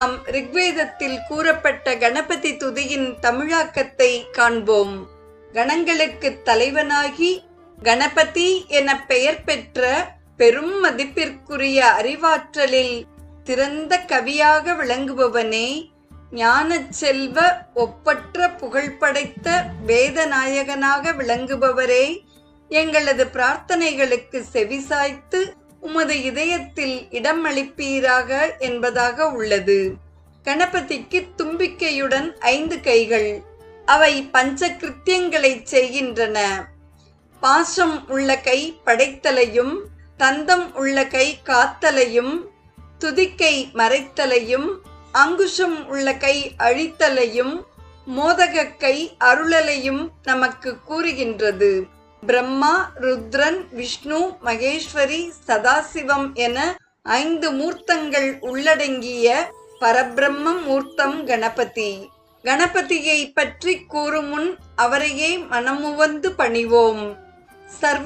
ரிக்வேதத்தில் கூறப்பட்ட கணபதி துதியின் தமிழாக்கத்தை காண்போம். கணங்களுக்கு தலைவனாகி கணபதி என பெயர் பெற்ற பெரும் மதிப்பிற்குரிய அறிவாற்றலில் சிறந்த கவியாக விளங்குபவனே, ஞானச் செல்வ ஒப்பற்ற புகழ் படைத்த வேதநாயகனாக விளங்குபவரே, எங்களது பிரார்த்தனைகளுக்கு செவிசாய்த்து உமது இதயத்தில் இடம் அளிப்பீராக என்பதாக உள்ளது. கணபதிக்கு தும்பிக்கையுடன் 5 கைகள். அவை பஞ்ச கிருத்தியங்களை செய்கின்றன. பாசம் உள்ள கை படைத்தலையும், தந்தம் உள்ள கை காத்தலையும், துதிக்கை மறைத்தலையும், அங்குஷம் உள்ள கை அழித்தலையும், மோதக கை அருளலையும் நமக்கு கூறுகின்றது. பிரம்மா, ருத்ரன், விஷ்ணு, மகேஸ்வரி, சதாசிவம் என 5 மூர்த்தங்கள் உள்ளடங்கிய பரபிரம்ம மூர்த்தம் கணபதி. கணபதியை பற்றி கூறுமுன் அவரையே மனமுவந்து பணிவோம். சர்வ